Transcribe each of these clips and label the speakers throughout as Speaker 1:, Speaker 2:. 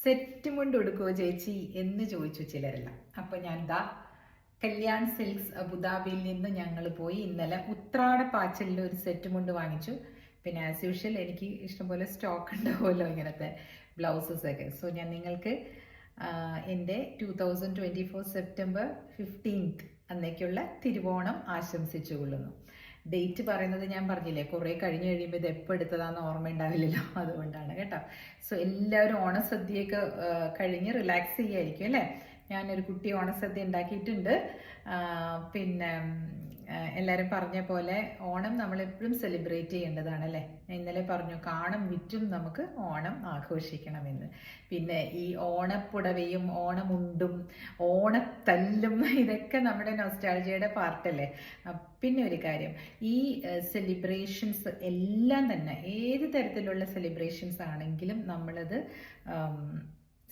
Speaker 1: Set മുണ്ട് ഉടുക്കുവോ ചേച്ചി എന്ന് ചോദിച്ചു ചിലരെല്ലാം. അപ്പോൾ ഞാൻ ദാ കല്യാൺ സിൽക്സ് അബുദാബിയിൽ നിന്ന് ഞങ്ങൾ പോയി ഇന്നലെ ഉത്രാടപ്പാച്ചലിൽ ഒരു സെറ്റ് മുണ്ട് വാങ്ങിച്ചു. പിന്നെ ആസ് യൂഷ്വൽ എനിക്ക് ഇഷ്ടംപോലെ സ്റ്റോക്ക് ഉണ്ടാവുമല്ലോ ഇങ്ങനത്തെ ബ്ലൗസസ് ഒക്കെ. സോ ഞാൻ നിങ്ങൾക്ക് എൻ്റെ 2024 സെപ്റ്റംബർ 15 അന്നേക്കുള്ള തിരുവോണം ആശംസിച്ചു കൊള്ളുന്നു. ഡേറ്റ് പറയുന്നത് ഞാൻ പറഞ്ഞില്ലേ, കുറേ കഴിഞ്ഞ് കഴിയുമ്പോൾ ഇത് എപ്പോൾ എടുത്തതാണെന്ന് ഓർമ്മ ഉണ്ടാവില്ലല്ലോ, അതുകൊണ്ടാണ് കേട്ടോ. സോ എല്ലാവരും ഓണസദ്യയൊക്കെ കഴിഞ്ഞ് റിലാക്സ് ചെയ്യായിരിക്കും അല്ലേ. ഞാനൊരു കുട്ടി ഓണസദ്യ ഉണ്ടാക്കിയിട്ടുണ്ട്. പിന്നെ എല്ലാവരും പറഞ്ഞ പോലെ ഓണം നമ്മളെപ്പോഴും സെലിബ്രേറ്റ് ചെയ്യേണ്ടതാണ് അല്ലേ. ഇന്നലെ പറഞ്ഞു കാണം വിറ്റും നമുക്ക് ഓണം ആഘോഷിക്കണമെന്ന്. പിന്നെ ഈ ഓണപ്പുടവയും ഓണമുണ്ടും ഓണത്തല്ലും ഇതൊക്കെ നമ്മുടെ നൊസ്റ്റാൾജിയയുടെ പാർട്ടല്ലേ. പിന്നെ ഒരു കാര്യം, ഈ സെലിബ്രേഷൻസ് എല്ലാം തന്നെ ഏത് തരത്തിലുള്ള സെലിബ്രേഷൻസ് ആണെങ്കിലും നമ്മളത്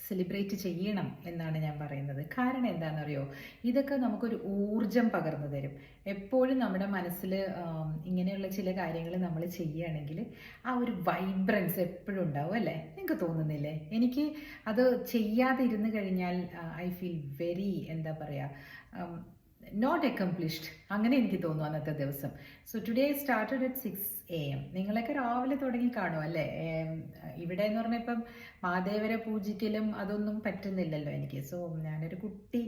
Speaker 1: സെലിബ്രേറ്റ് ചെയ്യണം എന്നാണ് ഞാൻ പറയുന്നത്. കാരണം എന്താണെന്നറിയോ, ഇതൊക്കെ നമുക്കൊരു ഊർജം പകർന്നു തരും. എപ്പോഴും നമ്മുടെ മനസ്സിൽ ഇങ്ങനെയുള്ള ചില കാര്യങ്ങൾ നമ്മൾ ചെയ്യുകയാണെങ്കിൽ ആ ഒരു വൈബ്രൻസ് എപ്പോഴും ഉണ്ടാവും അല്ലേ. നിങ്ങൾക്ക് തോന്നുന്നില്ലേ? എനിക്ക് അത് ചെയ്യാതെ ഇരുന്ന് കഴിഞ്ഞാൽ ഐ ഫീൽ വെരി എന്താ പറയുക, നോട്ട് അക്കംപ്ലിഷ്ഡ് അങ്ങനെ എനിക്ക് തോന്നുന്നു അന്നത്തെ ദിവസം. So today started at 6 AM. നിങ്ങളൊക്കെ രാവിലെ തുടങ്ങി കാണും അല്ലേ. ഇവിടെ എന്ന് പറഞ്ഞാൽ ഇപ്പം മാദേവരെ പൂജിക്കലും അതൊന്നും പറ്റുന്നില്ലല്ലോ എനിക്ക്. സോ ഞാനൊരു കുട്ടി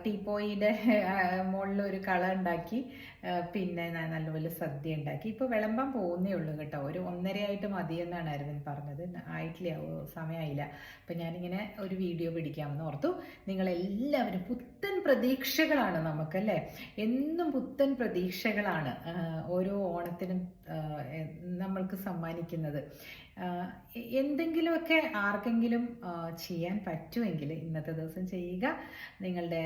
Speaker 1: ടീപ്പോയിൻ്റെ മുകളിൽ ഒരു കള ഉണ്ടാക്കി, പിന്നെ ഞാൻ നല്ലപോലെ സദ്യ ഉണ്ടാക്കി. ഇപ്പോൾ വിളമ്പാൻ പോകുന്നേ ഉള്ളൂ കേട്ടോ. ഒരു 1:30 മതിയെന്നാണ് അരവിന്ദ് പറഞ്ഞത്. ആയിട്ടില്ല, സമയമായില്ല. അപ്പം ഞാനിങ്ങനെ ഒരു വീഡിയോ പിടിക്കാമെന്ന് ഓർത്തു. നിങ്ങളെല്ലാവരും പുത്തൻ പ്രതീക്ഷകളാണ് നമുക്കല്ലേ, എന്നും പുത്തൻ പ്രതീക്ഷകളാണ് ഓരോ ഓണത്തിനും നമ്മൾക്ക് സമ്മാനിക്കുന്നത്. എന്തെങ്കിലുമൊക്കെ ആർക്കെങ്കിലും ചെയ്യാൻ പറ്റുമെങ്കിൽ ഇന്നത്തെ ദിവസം ചെയ്യുക. നിങ്ങളുടെ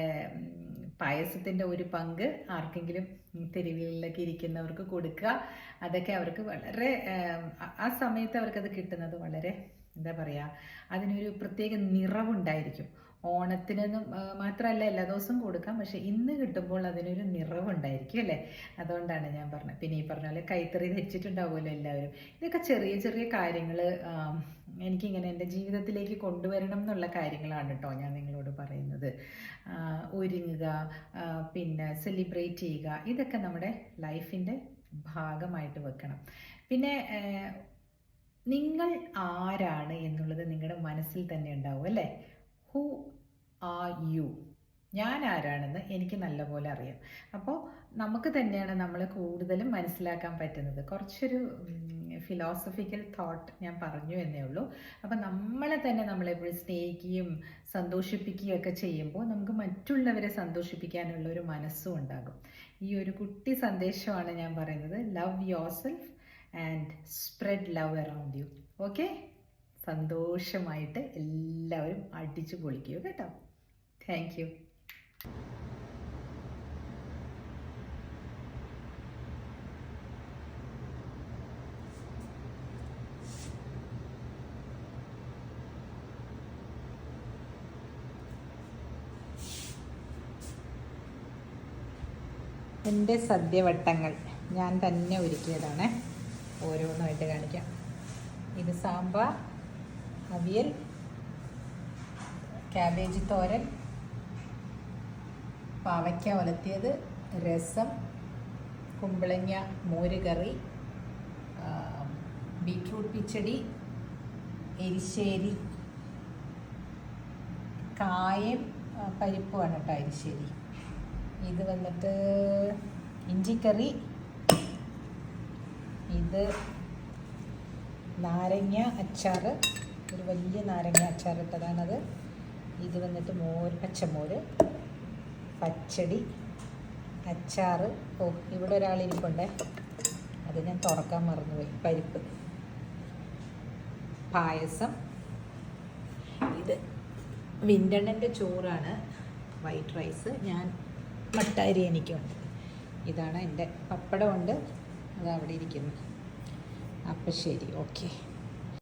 Speaker 1: പായസത്തിൻ്റെ ഒരു പങ്ക് ആർക്കെങ്കിലും തെരുവിലൊക്കെ ഇരിക്കുന്നവർക്ക് കൊടുക്കുക. അതൊക്കെ അവർക്ക് വളരെ ആ സമയത്ത് അവർക്കത് കിട്ടുന്നത് വളരെ എന്താ പറയുക, അതിനൊരു പ്രത്യേക നിറവുണ്ടായിരിക്കും. ഓണത്തിന് മാത്രമല്ല എല്ലാ ദിവസവും കൊടുക്കാം, പക്ഷെ ഇന്ന് കിട്ടുമ്പോൾ അതിനൊരു നിറവുണ്ടായിരിക്കും അല്ലേ. അതുകൊണ്ടാണ് ഞാൻ പറഞ്ഞത്. പിന്നെ ഈ പറഞ്ഞ പോലെ കൈത്തറി ധരിച്ചിട്ടുണ്ടാവുമല്ലോ എല്ലാവരും. ഇതൊക്കെ ചെറിയ ചെറിയ കാര്യങ്ങൾ എനിക്കിങ്ങനെ എൻ്റെ ജീവിതത്തിലേക്ക് കൊണ്ടുവരണം എന്നുള്ള കാര്യങ്ങളാണ് കേട്ടോ ഞാൻ നിങ്ങളോട് പറയുന്നത്. ഒരുങ്ങുക, പിന്നെ സെലിബ്രേറ്റ് ചെയ്യുക, ഇതൊക്കെ നമ്മുടെ ലൈഫിൻ്റെ ഭാഗമായിട്ട് വെക്കണം. പിന്നെ നിങ്ങൾ ആരാണ് എന്നുള്ളത് നിങ്ങളുടെ മനസ്സിൽ തന്നെ ഉണ്ടാവും അല്ലേ. Who are you? ഞാൻ ആരാണെന്ന് എനിക്ക് നല്ലപോലെ അറിയാം. അപ്പോൾ നമുക്ക് തന്നെയാണ് നമ്മളെ കൂടുതലും മനസ്സിലാക്കാൻ പറ്റുന്നത്. കുറച്ചൊരു ഫിലോസഫിക്കൽ തോട്ട് ഞാൻ പറഞ്ഞു എന്നേ ഉള്ളൂ. അപ്പം നമ്മളെ തന്നെ നമ്മളെപ്പോഴും സ്നേഹിക്കുകയും സന്തോഷിപ്പിക്കുകയും ഒക്കെ ചെയ്യുമ്പോൾ നമുക്ക് മറ്റുള്ളവരെ സന്തോഷിപ്പിക്കാനുള്ള ഒരു മനസ്സും ഉണ്ടാകും. ഈ ഒരു കുട്ടി സന്ദേശമാണ് ഞാൻ പറയുന്നത്. Love your self and spread love around U. Okay, സന്തോഷമായിട്ട് എല്ലാവരും അടിച്ചു പൊളിക്കുക കേട്ടോ. Thank you. എൻ്റെ സദ്യവട്ടങ്ങൾ ഞാൻ തന്നെ ഒരുക്കിയതാണ്. ഓരോന്നായിട്ട് കാണിക്കാം. ഇത് സാമ്പാർ, അവിയൽ, ക്യാബേജ് തോരൻ, പാവയ്ക്ക ഉലത്തിയത്, രസം, കുമ്പളങ്ങ മോര് കറി, ബീട്രൂട്ട് പിച്ചടി, എരിശ്ശേരി, കായം പരിപ്പുമാണ് കേട്ടോ എരിശ്ശേരി. ഇത് വന്നിട്ട് ഇഞ്ചിക്കറി, ഇത് നാരങ്ങ അച്ചാർ, ഒരു വലിയ നാരങ്ങ അച്ചാർ ഇട്ടതാണത്. ഇത് വന്നിട്ട് മോര്, പച്ചമോര്, പച്ചടി, അച്ചാർ. ഇവിടെ ഒരാളിരിപ്പുണ്ട്, അത് ഞാൻ തുറക്കാൻ മറന്നുപോയി. പരിപ്പ്, പായസം. ഇത് വിൻ്റണ്ണൻ്റെ ചോറാണ്, വൈറ്റ് റൈസ്. ഞാൻ മട്ടാരി എനിക്കുണ്ട്. ഇതാണ് എൻ്റെ പപ്പടമുണ്ട്, അത് അവിടെ ഇരിക്കുന്നു. അപ്പം ശരി, ഓക്കെ.